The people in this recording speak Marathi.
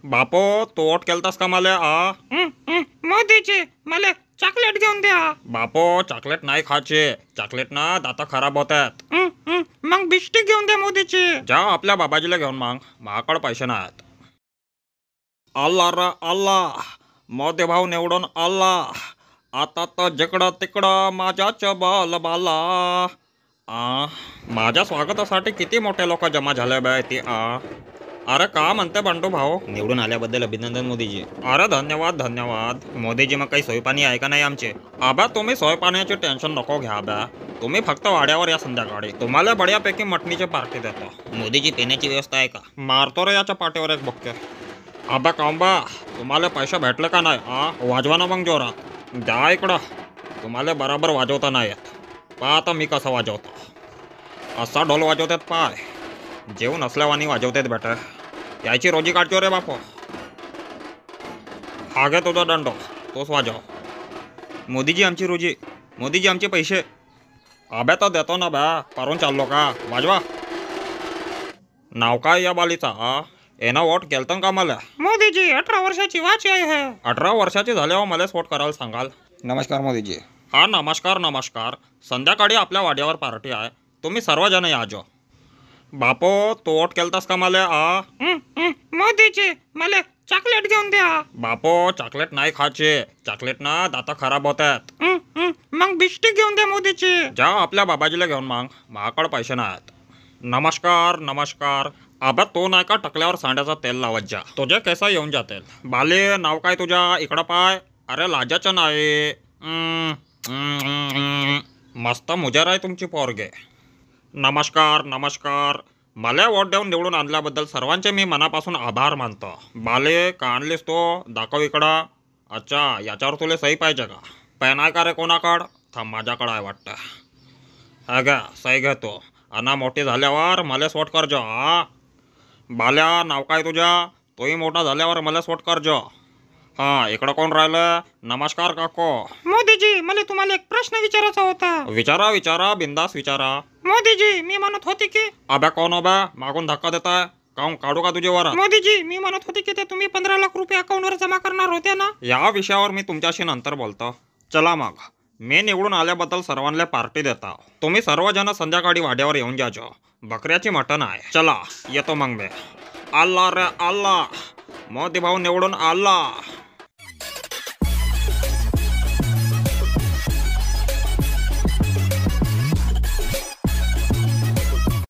बापो तू वोट केलतास का मला मोदीजी मला चॉकलेट घेऊन द्या. बापो चॉकलेट नाही खायचे, चॉकलेट ना दात खराब होतात. मग बिस्टिक घेऊन द्या मोदीजी. जा आपल्या बाबाजीला घेऊन माग, माझ्याकडे पैसे नाहीत. अल्ला रे अल्ला, मोदी भाऊ निवडून आला. आता तर जिकडं तिकडं माझ्याच बल बाला. माझ्या स्वागतासाठी किती मोठे लोक जमा झाले बाय ते. अरे का म्हणते बंडू भाऊ? निवडून आल्याबद्दल अभिनंदन मोदीजी. अरे धन्यवाद धन्यवाद. मोदीजी मग काही सोयपाणी आहे का नाही आमचे? आबा तुम्ही सोयपाण्याची टेन्शन नको घ्या बा. तुम्ही फक्त वाड्यावर या संध्याकाळी, तुम्हाला बढियापैकी मटणीची पार्टी देतो. मोदीजी पिण्याची व्यवस्था आहे का? मारतो रे याच्या पाठीवर एक बक्के. आबा कांबा तुम्हाला पैसे भेटले का नाही? वाजवा ना मग जोरात. द्या इकडं. तुम्हाला बराबर वाजवता नाही येत. पहा आता मी कसं वाजवतो. असा ढोल वाजवतात पाय, जेवण असल्यावानी वाजवतात बेटा. याची रोजी काढतो रे बापू. हा घे तुझा दंडो, तोच वाजव. मोदीजी आमची रोजी, मोदीजी आमचे पैसे. अबे तर देतो ना बा, करून चाललो का? वाजवा. नाव काय या बालीचा? येणं वोट केलतं का मला? मोदीजी 18 वर्षाची वाच आहे. 18 वर्षाची झाल्यावर मलाच वोट करायला सांगाल? नमस्कार मोदीजी. हा नमस्कार नमस्कार. संध्याकाळी आपल्या वाड्यावर पार्टी आहे, तुम्ही सर्वजण या जो. बापो तू वोट केलतास का मला? मोदीजी मला चॉकलेट घेऊन द्या. बापो चॉकलेट नाही खायचे, चॉकलेट ना दात खराब होतात. मग बिस्टिक घेऊन द्या मोदीजी. जा आपल्या बाबाजीला घेऊन माग, माझ्याकडे पैसे नाहीत. नमस्कार नमस्कार. आबा तो नाही का टकल्यावर सांड्याचा तेल लावत जा, तुझे केस येऊन जातील. बाले नाव काय तुझ्या? इकडं पाय. अरे लाजाचं नाही. मस्त मुजर आहे तुमची पोरगे. नमस्कार नमस्कार. मला वोट देऊन निवडून आणल्याबद्दल सर्वांचे मी मनापासून आभार मानतो. बाले का आणलीस तो? दाखव इकडं. अच्छा याच्यावर तुला सही पाहिजे का? पेन आहे का रे कोणाकडं? थांब माझ्याकडं आहे वाटतं. हा घ्या सही घेतो. अना मोठी झाल्यावर मलाच वोट करजो. बाल्या नाव काय तुझ्या? तोही मोठा झाल्यावर मलाच वोट करजो. हां इकडं कोण राहिलं? नमस्कार काको. मोदीजी मला तुम्हाला एक प्रश्न विचारायचा होता. विचारा विचारा, बिंदास विचारा. मोदीजी मी म्हणत होते की. अबे कोण हो बा? मागून धक्का देताय? काढू का तुझे वर? मोदीजी मी म्हणत होते की ते तुम्ही 15 लाख रुपये अकाउंटवर जमा करणार होते ना. या विषयावर मी तुमच्याशी नंतर बोलतो. चला मग, मी निवडून आल्याबद्दल सर्वांना पार्टी देता. तुम्ही सर्वजण संध्याकाळी वाड्यावर येऊन जाजो. बकऱ्याची मटण आहे. चला येतो मग मी. अल्ला रे अल्ला, मोदी भाऊ निवडून आला.